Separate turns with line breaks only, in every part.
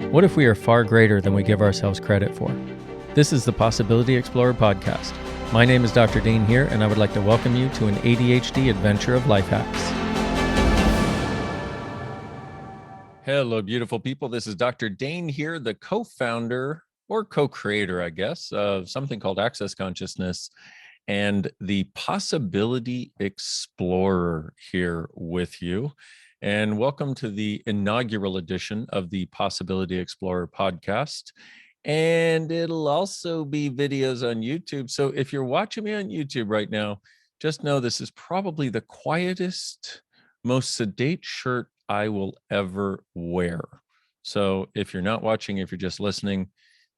What if we are far greater than we give ourselves credit for? This is the Possibility Explorer podcast. My name is Dr. Dain Heer, and I would like to welcome you to an ADHD adventure of Lifehacks. Hello, beautiful people. This is Dr. Dain Heer, the co-founder or co-creator, I guess, of something called Access Consciousness and the Possibility Explorer here with you. And welcome to the inaugural edition of the Possibility Explorer podcast. And it'll also be videos on YouTube. So if you're watching me on YouTube right now, just know this is probably the quietest, most sedate shirt I will ever wear. So if you're not watching, if you're just listening,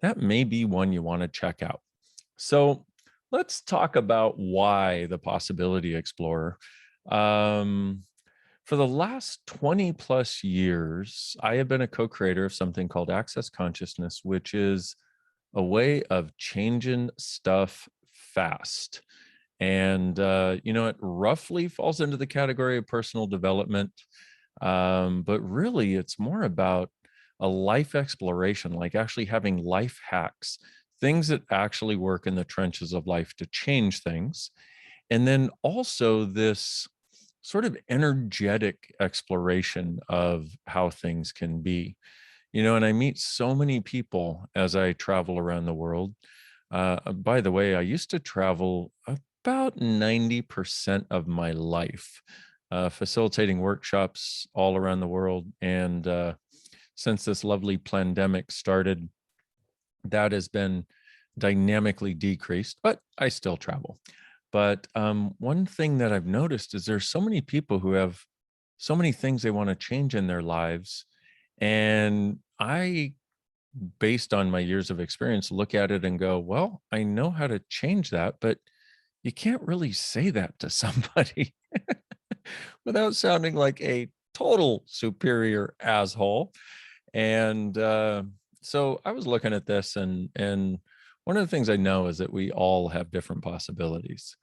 that may be one you want to check out. So let's talk about why the Possibility Explorer. For the last 20 plus years, I have been a co-creator of something called Access Consciousness, which is a way of changing stuff fast. And, it roughly falls into the category of personal development. But really, it's more about a life exploration, like actually having life hacks, things that actually work in the trenches of life to change things. And then also this sort of energetic exploration of how things can be. And I meet so many people as I travel around the world. By the way, I used to travel about 90% of my life, facilitating workshops all around the world. And since this lovely pandemic started, that has been dynamically decreased, but I still travel. But one thing that I've noticed is there's so many people who have so many things they want to change in their lives. And I, based on my years of experience, look at it and go, well, I know how to change that, but you can't really say that to somebody without sounding like a total superior asshole. And so I was looking at this, and one of the things I know is that we all have different possibilities.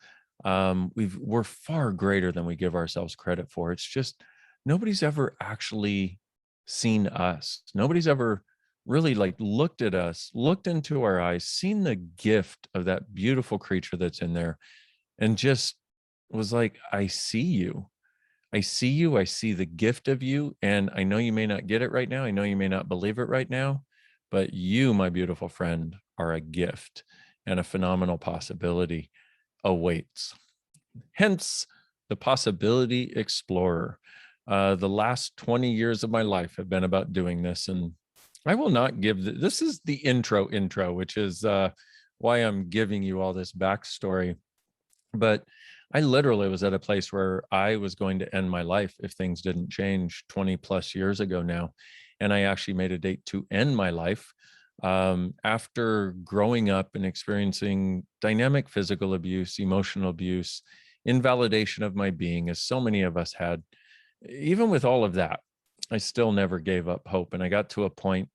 We're far greater than we give ourselves credit for. It's just nobody's ever actually seen us. Nobody's ever really looked at us, looked into our eyes, seen the gift of that beautiful creature that's in there, and just was like, I see you. I see you. I see the gift of you. And I know you may not get it right now. I know you may not believe it right now, but you, my beautiful friend, are a gift, and a phenomenal possibility awaits. Hence, the Possibility Explorer. The last 20 years of my life have been about doing this. And I will not give, this is the intro, which is why I'm giving you all this backstory. But I literally was at a place where I was going to end my life if things didn't change 20 plus years ago now. And I actually made a date to end my life after growing up and experiencing dynamic physical abuse, emotional abuse, invalidation of my being, as so many of us had. Even with all of that, I still never gave up hope. And I got to a point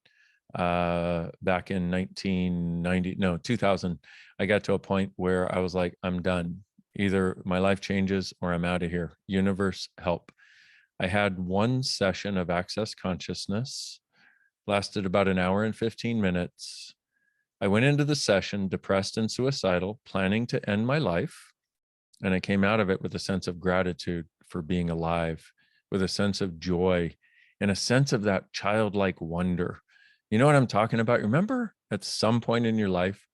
back in 2000, I got to a point where I was like, I'm done. Either my life changes or I'm out of here. Universe, help. I had one session of Access Consciousness, lasted about an hour and 15 minutes. I went into the session depressed and suicidal, planning to end my life. And I came out of it with a sense of gratitude for being alive, with a sense of joy and a sense of that childlike wonder. You know what I'm talking about? Remember at some point in your life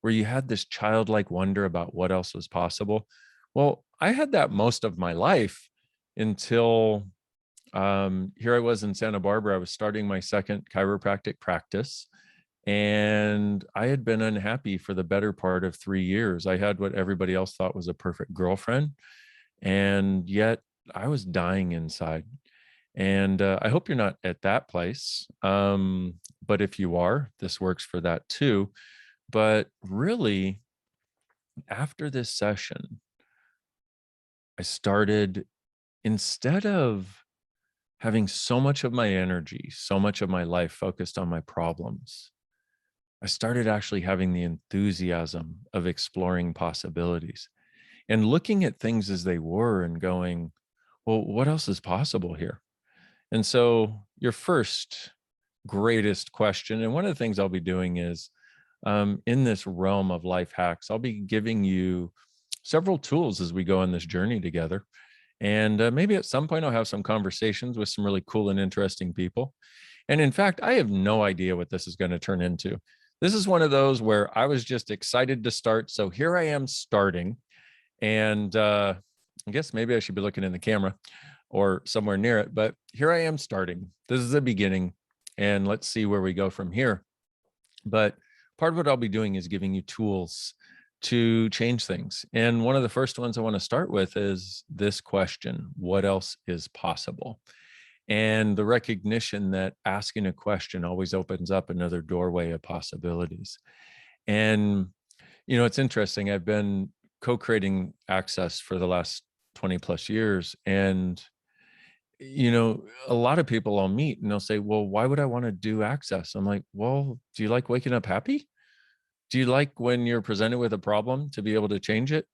where you had this childlike wonder about what else was possible? Well, I had that most of my life until here I was in Santa Barbara. I was starting my second chiropractic practice, and I had been unhappy for the better part of 3 years. I had what everybody else thought was a perfect girlfriend, and yet I was dying inside. And I hope you're not at that place. But if you are, this works for that too. But really, after this session, I started, instead of having so much of my energy, so much of my life focused on my problems, I started actually having the enthusiasm of exploring possibilities and looking at things as they were and going, well, what else is possible here? And so your first greatest question. And one of the things I'll be doing is in this realm of life hacks, I'll be giving you several tools as we go on this journey together. And maybe at some point, I'll have some conversations with some really cool and interesting people. And in fact, I have no idea what this is going to turn into. This is one of those where I was just excited to start. So here I am starting. And I guess maybe I should be looking in the camera or somewhere near it. But here I am starting. This is the beginning. And let's see where we go from here. But part of what I'll be doing is giving you tools to change things. And one of the first ones I want to start with is this question: what else is possible? And the recognition that asking a question always opens up another doorway of possibilities. And, it's interesting. I've been co-creating Access for the last 20 plus years. And, a lot of people I'll meet and they'll say, well, why would I want to do Access? I'm like, well, do you like waking up happy? Do you like when you're presented with a problem to be able to change it?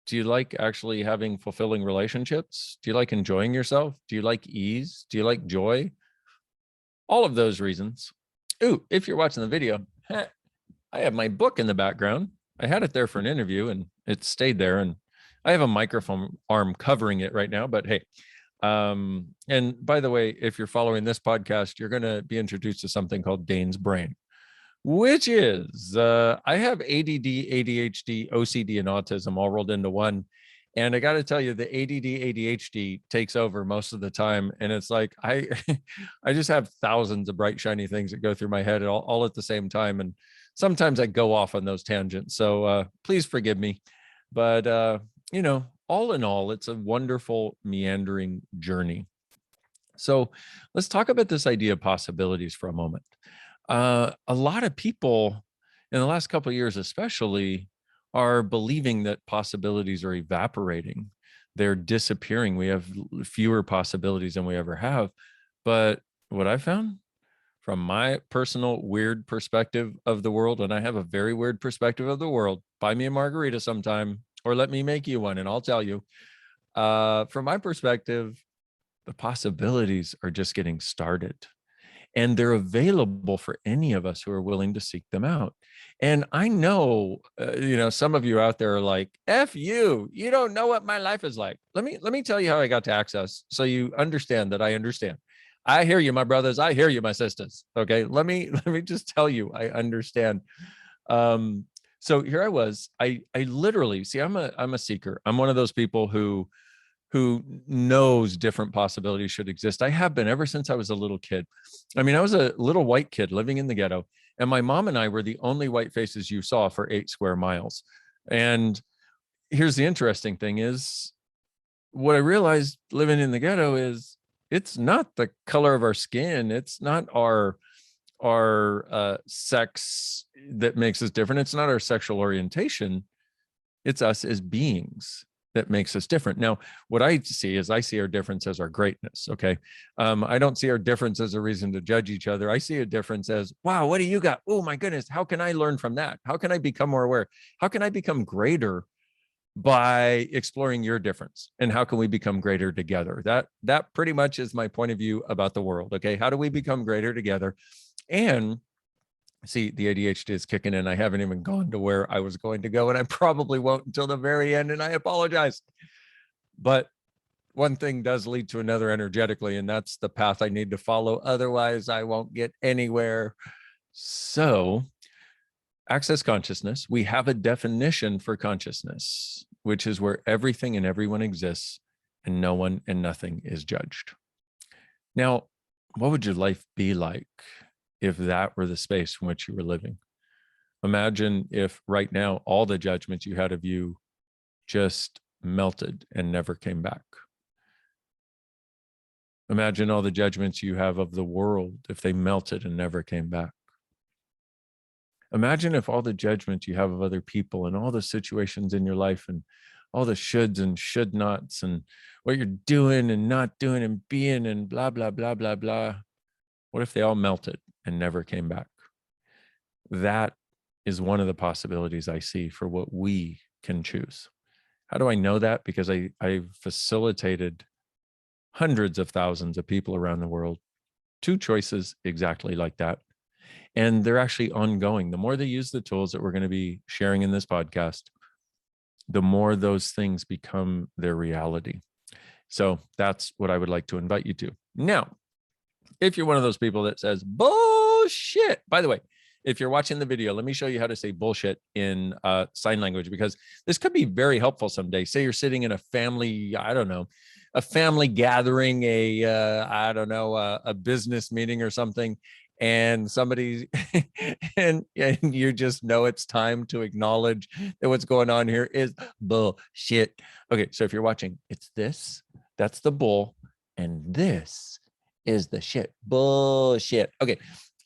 Do you like actually having fulfilling relationships? Do you like enjoying yourself? Do you like ease? Do you like joy? All of those reasons. Ooh, if you're watching the video, I have my book in the background. I had it there for an interview and it stayed there. And I have a microphone arm covering it right now, but hey. And by the way, if you're following this podcast, you're going to be introduced to something called Dain's brain, which is I have ADD, ADHD, OCD, and autism all rolled into one. And I got to tell you, the ADD, ADHD takes over most of the time. And it's like, I just have thousands of bright, shiny things that go through my head all at the same time. And sometimes I go off on those tangents. So please forgive me. But, all in all, it's a wonderful meandering journey. So let's talk about this idea of possibilities for a moment. A lot of people in the last couple of years, especially, are believing that possibilities are evaporating. They're disappearing. We have fewer possibilities than we ever have. But what I found from my personal weird perspective of the world, and I have a very weird perspective of the world, buy me a margarita sometime or let me make you one and I'll tell you. From my perspective, the possibilities are just getting started. And they're available for any of us who are willing to seek them out. And I know, some of you out there are like, F you, you don't know what my life is like. Let me tell you how I got to Access so you understand that I understand. I hear you, my brothers. I hear you, my sisters. Okay. Let me just tell you, I understand. So here I was, I literally see, I'm a seeker. I'm one of those people who knows different possibilities should exist. I have been ever since I was a little kid. I mean, I was a little white kid living in the ghetto, and my mom and I were the only white faces you saw for 8 square miles. And here's the interesting thing is, what I realized living in the ghetto is it's not the color of our skin. It's not our sex that makes us different. It's not our sexual orientation. It's us as beings that makes us different. Now, what I see is I see our difference as our greatness. Okay. I don't see our difference as a reason to judge each other. I see a difference as, wow, what do you got? Oh my goodness. How can I learn from that? How can I become more aware? How can I become greater by exploring your difference? And how can we become greater together? That pretty much is my point of view about the world. Okay. How do we become greater together? And see, the ADHD is kicking in. I haven't even gone to where I was going to go, and I probably won't until the very end, and I apologize. But one thing does lead to another energetically, and that's the path I need to follow. Otherwise, I won't get anywhere. So, Access consciousness, we have a definition for consciousness, which is where everything and everyone exists, and no one and nothing is judged. Now, what would your life be like if that were the space in which you were living? Imagine if right now all the judgments you had of you just melted and never came back. Imagine all the judgments you have of the world if they melted and never came back. Imagine if all the judgments you have of other people and all the situations in your life and all the shoulds and should nots and what you're doing and not doing and being and blah, blah, blah, blah, blah. What if they all melted and never came back? That is one of the possibilities I see for what we can choose. How do I know that? Because I've facilitated hundreds of thousands of people around the world 2 choices exactly like that. And they're actually ongoing. The more they use the tools that we're going to be sharing in this podcast, the more those things become their reality. So that's what I would like to invite you to. Now, if you're one of those people that says bullshit, by the way, if you're watching the video, let me show you how to say bullshit in sign language, because this could be very helpful someday. Say you're sitting in a family, I don't know, a family gathering, a business meeting or something, and somebody, and you just know it's time to acknowledge that what's going on here is bullshit. Okay, so if you're watching, it's this, that's the bull, and this is the shit. Bullshit. Okay.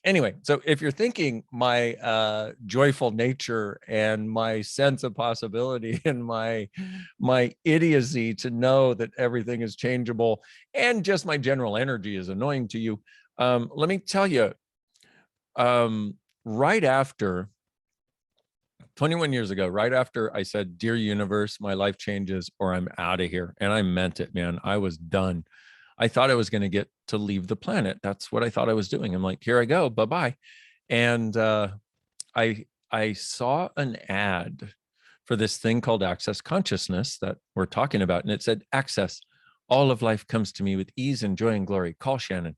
Anyway, so if you're thinking my joyful nature and my sense of possibility and my idiocy to know that everything is changeable and just my general energy is annoying to you, let me tell you, right after 21 years ago, right after I said, "Dear universe, my life changes or I'm out of here," and I meant it, man. I was done. I thought I was going to get to leave the planet. That's what I thought I was doing. I'm like, here I go, bye-bye. And I saw an ad for this thing called Access Consciousness that we're talking about. And it said, "Access, all of life comes to me with ease and joy and glory. Call Shannon."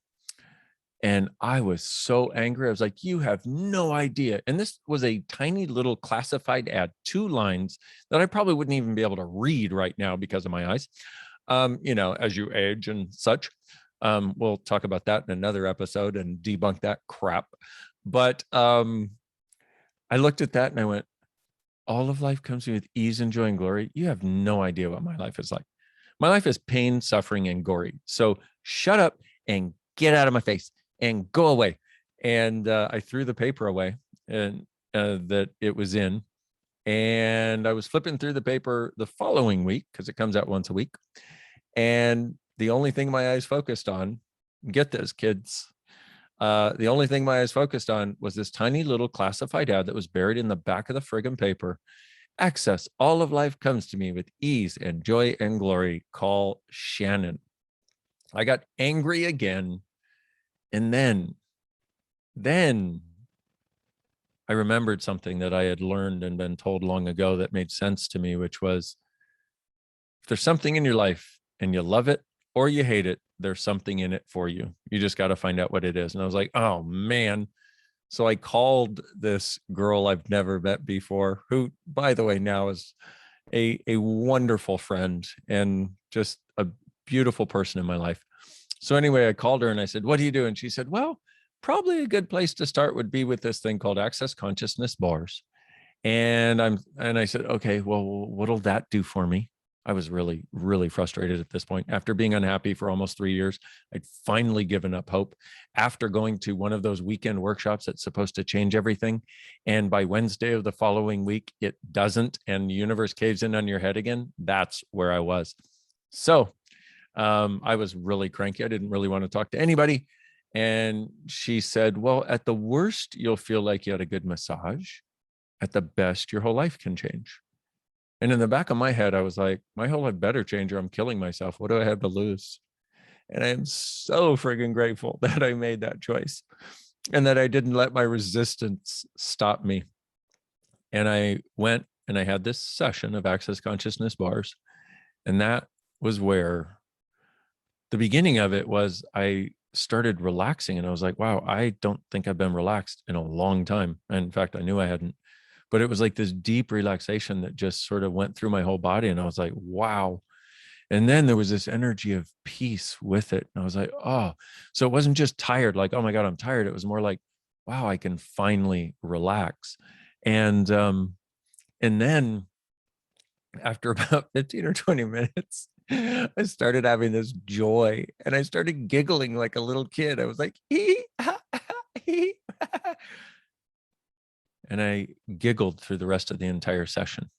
And I was so angry. I was like, you have no idea. And this was a tiny little classified ad, 2 lines that I probably wouldn't even be able to read right now because of my eyes. As you age and such. We'll talk about that in another episode and debunk that crap. But I looked at that and I went, all of life comes to me with ease and joy and glory. You have no idea what my life is like. My life is pain, suffering, and gory. So shut up and get out of my face and go away. And I threw the paper away and that it was in. And I was flipping through the paper the following week because it comes out once a week. And the only thing my eyes focused on, get this, kids, the only thing my eyes focused on was this tiny little classified ad that was buried in the back of the friggin' paper. Access, all of life comes to me with ease and joy and glory. Call Shannon. I got angry again. And then I remembered something that I had learned and been told long ago that made sense to me, which was, if there's something in your life and you love it or you hate it, there's something in it for you. You just got to find out what it is. And I was like, oh man. So I called this girl I've never met before, who, by the way, now is a wonderful friend and just a beautiful person in my life. So anyway, I called her and I said, what do you do? And she said, well, probably a good place to start would be with this thing called Access Consciousness bars. And I said, okay, well, what'll that do for me? I was really, really frustrated at this point. After being unhappy for almost 3 years, I'd finally given up hope after going to one of those weekend workshops that's supposed to change everything. And by Wednesday of the following week, it doesn't, and the universe caves in on your head again. That's where I was. So I was really cranky. I didn't really want to talk to anybody. And she said, well, at the worst, you'll feel like you had a good massage. At the best, your whole life can change. And in the back of my head, I was like, my whole life better change or I'm killing myself. What do I have to lose? And I am so friggin' grateful that I made that choice and that I didn't let my resistance stop me. And I went and I had this session of Access Consciousness bars. And that was where the beginning of it was. I started relaxing and I was like, wow, I don't think I've been relaxed in a long time. And in fact, I knew I hadn't. But it was like this deep relaxation that just sort of went through my whole body. And I was like, wow. And then there was this energy of peace with it. And I was like, oh, so it wasn't just tired, like, oh my God, I'm tired. It was more like, wow, I can finally relax. And then after about 15 or 20 minutes, I started having this joy and I started giggling like a little kid. I was like, hee, ha, ha, hee, ha. And I giggled through the rest of the entire session.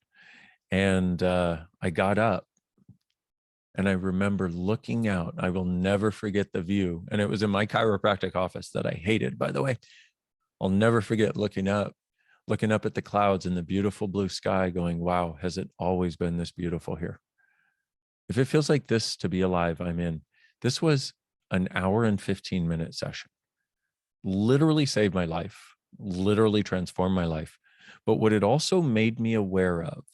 And I got up and I remember looking out. I will never forget the view. And it was in my chiropractic office that I hated, by the way. I'll never forget looking up at the clouds and the beautiful blue sky going, wow, has it always been this beautiful here? If it feels like this to be alive, I'm in. This was an hour and 15-minute session. Literally saved my life, literally transformed my life. But what it also made me aware of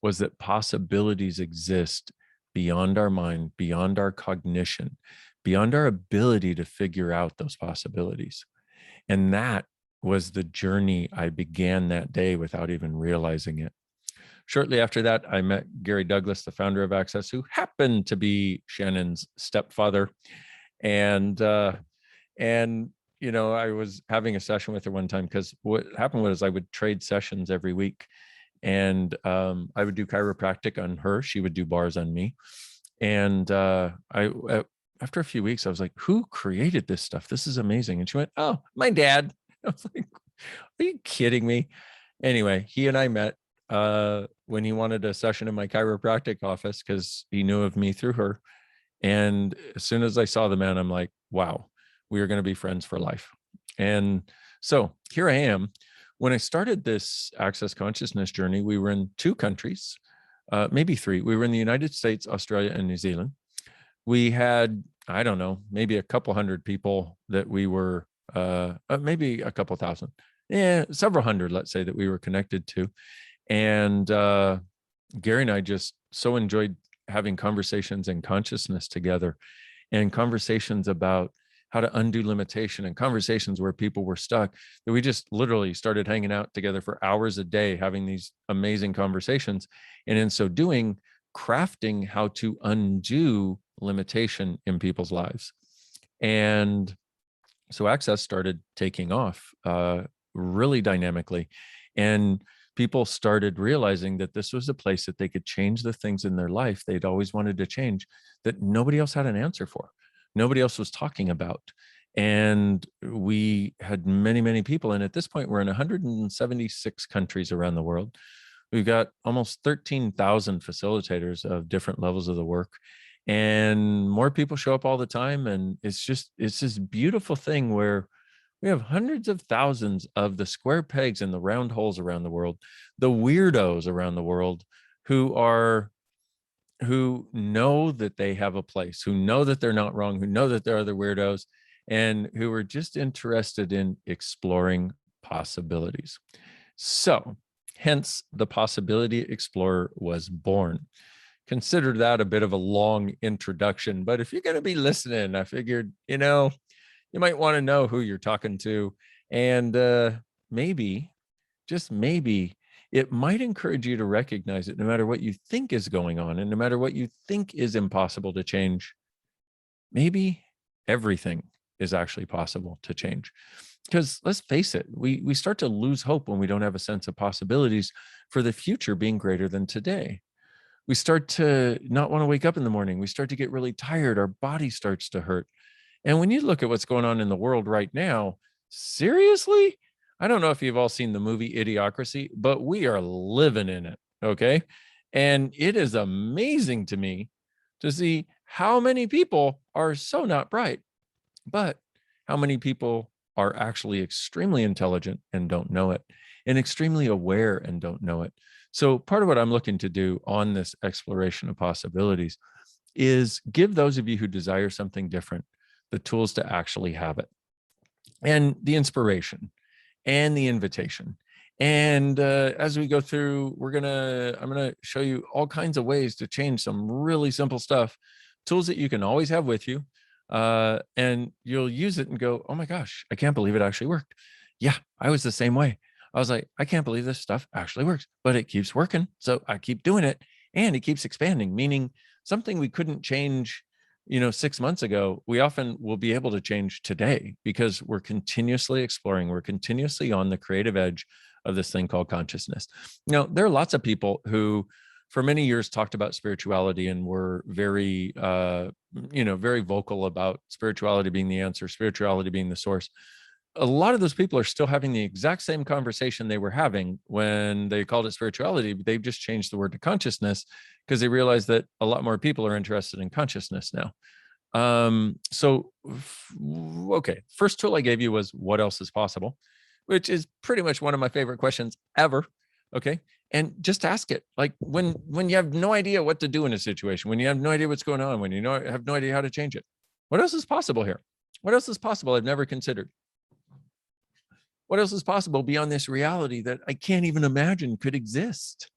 was that possibilities exist beyond our mind, beyond our cognition, beyond our ability to figure out those possibilities. And that was the journey I began that day without even realizing it. Shortly after that, I met Gary Douglas, the founder of Access, who happened to be Shannon's stepfather. And I was having a session with her one time, because what happened was I would trade sessions every week, and I would do chiropractic on her. She would do bars on me. And after a few weeks, I was like, who created this stuff? This is amazing. And she went, oh, my dad. I was like, are you kidding me? Anyway, he and I met when he wanted a session in my chiropractic office, because he knew of me through her. And as soon as I saw the man, I'm like, wow, we are going to be friends for life. And so here I am. When I started this Access Consciousness journey, we were in 2 countries, maybe 3. We were in the United States, Australia, and New Zealand. We had, I don't know, maybe a couple hundred people that we were, maybe a couple thousand, several hundred, let's say, that we were connected to. And Gary and I just so enjoyed having conversations in consciousness together, and conversations about how to undo limitation, and conversations where people were stuck, that we just literally started hanging out together for hours a day, having these amazing conversations. And in so doing, crafting how to undo limitation in people's lives. And so Access started taking off really dynamically. And people started realizing that this was a place that they could change the things in their life they'd always wanted to change, that nobody else had an answer for. Nobody else was talking about. And we had many, many people. And at this point, we're in 176 countries around the world. We've got almost 13,000 facilitators of different levels of the work. And more people show up all the time. And it's this beautiful thing where we have hundreds of thousands of the square pegs and the round holes around the world, the weirdos around the world, who know that they have a place, who know that they're not wrong, who know that there are other weirdos, and who are just interested in exploring possibilities. So hence the Possibility Explorer was born. Consider that a bit of a long introduction, but if you're going to be listening, I figured, you might want to know who you're talking to. And maybe, just maybe, it might encourage you to recognize it. No matter what you think is going on, and no matter what you think is impossible to change, maybe everything is actually possible to change. Because let's face it, we start to lose hope when we don't have a sense of possibilities for the future being greater than today. We start to not want to wake up in the morning. We start to get really tired. Our body starts to hurt. And when you look at what's going on in the world right now, seriously, I don't know if you've all seen the movie Idiocracy, but we are living in it, okay? And it is amazing to me to see how many people are so not bright, but how many people are actually extremely intelligent and don't know it, and extremely aware and don't know it. So part of what I'm looking to do on this exploration of possibilities is give those of you who desire something different the tools to actually have it, and the inspiration, and the invitation. And as we go through, I'm gonna show you all kinds of ways to change some really simple stuff, tools that you can always have with you, and you'll use it and go, oh my gosh, I can't believe it actually worked. Yeah, I was the same way. I was like, I can't believe this stuff actually works, but it keeps working, so I keep doing it, and it keeps expanding. Meaning something we couldn't change 6 months ago, we often will be able to change today, because we're continuously exploring. We're continuously on the creative edge of this thing called consciousness. There are lots of people who for many years talked about spirituality and were very, very vocal about spirituality being the answer, spirituality being the source. A lot of those people are still having the exact same conversation they were having when they called it spirituality. They've just changed the word to consciousness, because they realize that a lot more people are interested in consciousness now. Okay, first tool I gave you was what else is possible, which is pretty much one of my favorite questions ever. Okay. And just ask it. Like when you have no idea what to do in a situation, when you have no idea what's going on, when you have no idea how to change it, What else is possible here? What else is possible I've never considered? What else is possible beyond this reality that I can't even imagine could exist?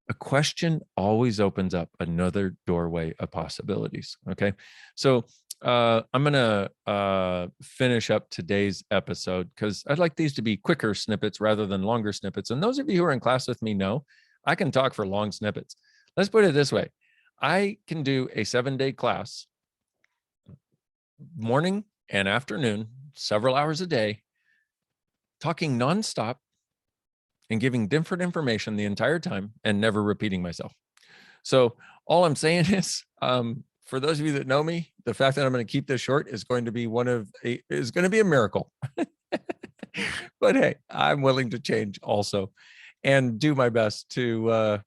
A question always opens up another doorway of possibilities. Okay. So I'm going to finish up today's episode because I'd like these to be quicker snippets rather than longer snippets. And those of you who are in class with me know I can talk for long snippets. Let's put it this way. I can do a 7-day class, morning and afternoon, several hours a day, talking nonstop and giving different information the entire time and never repeating myself. So all I'm saying is, for those of you that know me, the fact that I'm going to keep this short is going to be a miracle. But hey, I'm willing to change also and do my best to,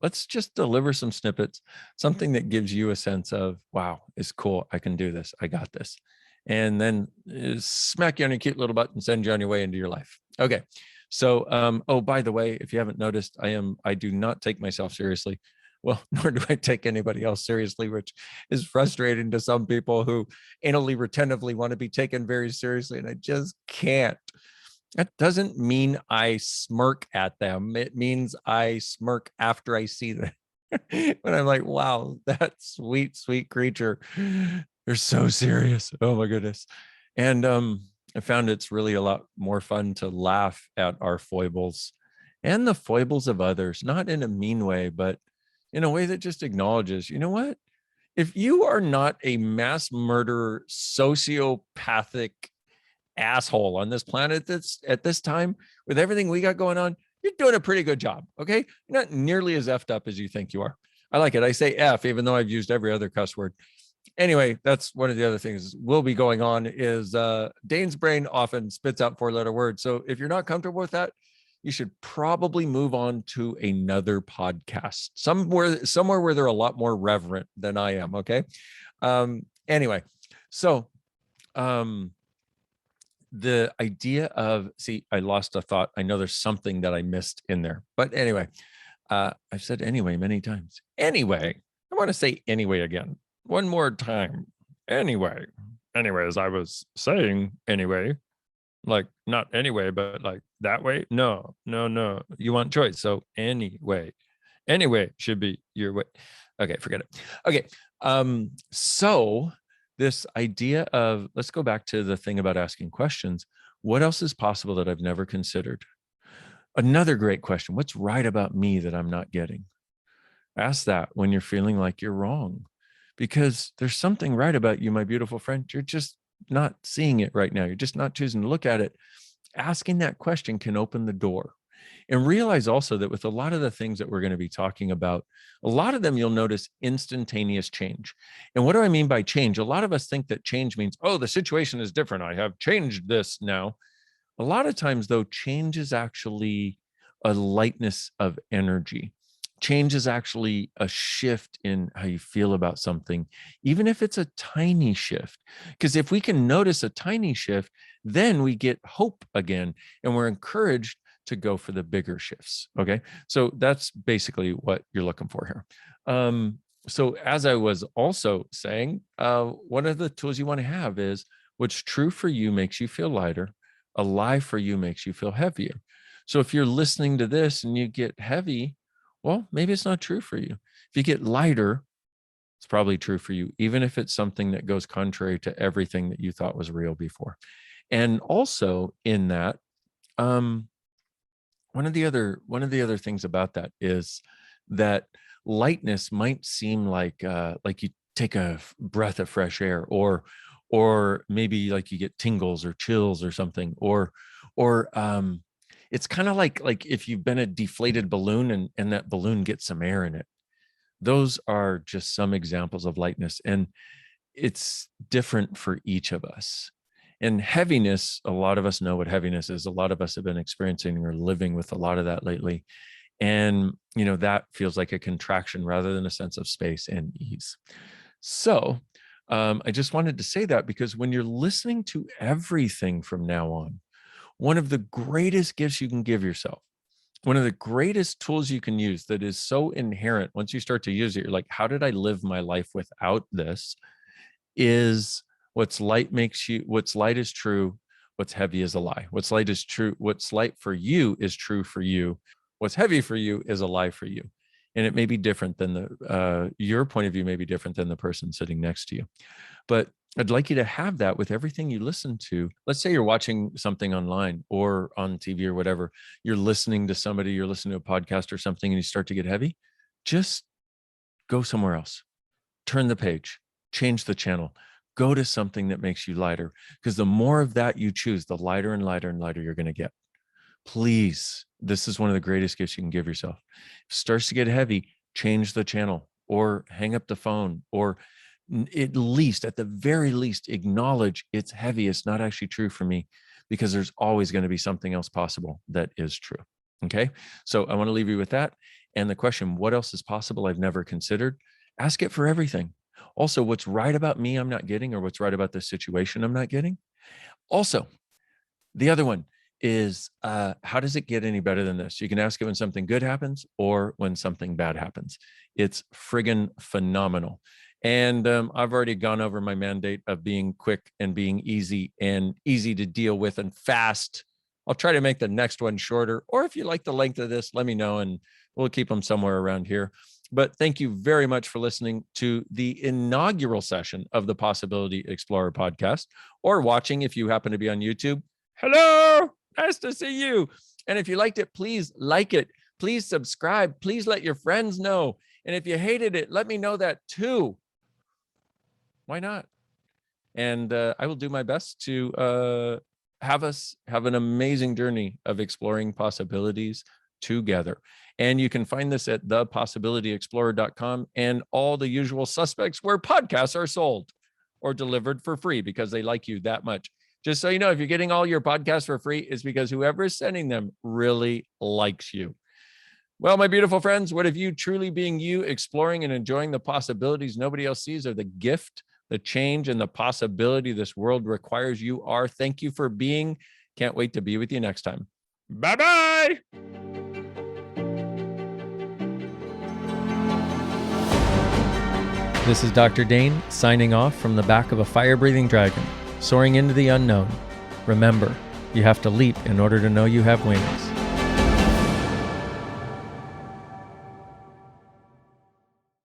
let's just deliver some snippets, something that gives you a sense of, wow, it's cool. I can do this. I got this. And then smack you on your cute little butt and send you on your way into your life. Okay. So, oh, by the way, if you haven't noticed, I do not take myself seriously. Well, nor do I take anybody else seriously, which is frustrating to some people who anally retentively want to be taken very seriously. And I just can't. That doesn't mean I smirk at them. It means I smirk after I see them. When I'm like, wow, that sweet, sweet creature. They're so serious. Oh my goodness. And I found it's really a lot more fun to laugh at our foibles and the foibles of others, not in a mean way, but in a way that just acknowledges, you know what? If you are not a mass murderer, sociopathic asshole on this planet that's at this time with everything we got going on, you're doing a pretty good job. Okay. You're not nearly as effed up as you think you are. I like it. I say F, even though I've used every other cuss word. Anyway, that's one of the other things will be going on is Dain's brain often spits out 4-letter words. So if you're not comfortable with that, you should probably move on to another podcast, somewhere where they're a lot more reverent than I am. Okay. Anyway, so the idea of, see, I lost a thought. I know there's something that I missed in there, but anyway, I've said anyway many times. Anyway, I want to say anyway again. One more time. Anyway, as I was saying, anyway, like not anyway, but like that way. No. You want choice. So anyway should be your way. Okay, forget it. Okay. So this idea of, let's go back to the thing about asking questions. What else is possible that I've never considered? Another great question. What's right about me that I'm not getting? Ask that when you're feeling like you're wrong, because there's something right about you, my beautiful friend. You're just not seeing it right now. You're just not choosing to look at it. Asking that question can open the door. And realize also that with a lot of the things that we're going to be talking about, a lot of them you'll notice instantaneous change. And what do I mean by change? A lot of us think that change means, oh, the situation is different. I have changed this now. A lot of times, though, change is actually a lightness of energy. Change is actually a shift in how you feel about something, even if it's a tiny shift. Because if we can notice a tiny shift, then we get hope again, and we're encouraged to go for the bigger shifts. Okay. So that's basically what you're looking for here. So as I was also saying, one of the tools you want to have is what's true for you makes you feel lighter. A lie for you makes you feel heavier. So if you're listening to this and you get heavy, well, maybe it's not true for you. If you get lighter, it's probably true for you, even if it's something that goes contrary to everything that you thought was real before. And also in that, one of the other things about that is that lightness might seem like you take a breath of fresh air, or maybe like you get tingles or chills or something, or it's kind of like if you've been a deflated balloon and that balloon gets some air in it. Those are just some examples of lightness, and it's different for each of us. And heaviness, a lot of us know what heaviness is. A lot of us have been experiencing or living with a lot of that lately. And, that feels like a contraction rather than a sense of space and ease. So I just wanted to say that because when you're listening to everything from now on, one of the greatest gifts you can give yourself, one of the greatest tools you can use that is so inherent, once you start to use it, you're like, how did I live my life without this? is what's light is true, what's heavy is a lie. What's light is true, what's light for you is true for you. What's heavy for you is a lie for you. And it may be different than your point of view may be different than the person sitting next to you. But I'd like you to have that with everything you listen to. Let's say you're watching something online or on TV or whatever. You're listening to somebody, you're listening to a podcast or something, and you start to get heavy. Just go somewhere else. Turn the page, change the channel, go to something that makes you lighter. Because the more of that you choose, the lighter and lighter and lighter you're going to get. Please, this is one of the greatest gifts you can give yourself. If it starts to get heavy, change the channel or hang up the phone, or at the very least, acknowledge it's heavy. It's not actually true for me, because there's always going to be something else possible that is true. Okay. So I want to leave you with that. And the question, what else is possible I've never considered? Ask it for everything. Also, what's right about me I'm not getting, or what's right about this situation I'm not getting? Also, the other one is, how does it get any better than this? You can ask it when something good happens or when something bad happens. It's friggin' phenomenal. And I've already gone over my mandate of being quick and being easy to deal with and fast. I'll try to make the next one shorter, or if you like the length of this, let me know and we'll keep them somewhere around here. But thank you very much for listening to the inaugural session of the Possibility Explorer podcast, or watching if you happen to be on YouTube. Hello, nice to see you. And if you liked it, please like it. Please subscribe. Please let your friends know. And if you hated it, let me know that too. Why not? And I will do my best to have us have an amazing journey of exploring possibilities together. And you can find this at thepossibilityexplorer.com and all the usual suspects where podcasts are sold or delivered for free, because they like you that much. Just so you know, if you're getting all your podcasts for free, it's because whoever is sending them really likes you. Well, my beautiful friends, what if you truly being you, exploring and enjoying the possibilities nobody else sees, are the gift, the change, and the possibility this world requires you are? Thank you for being. Can't wait to be with you next time. Bye-bye. This is Dr. Dain signing off from the back of a fire-breathing dragon, soaring into the unknown. Remember, you have to leap in order to know you have wings.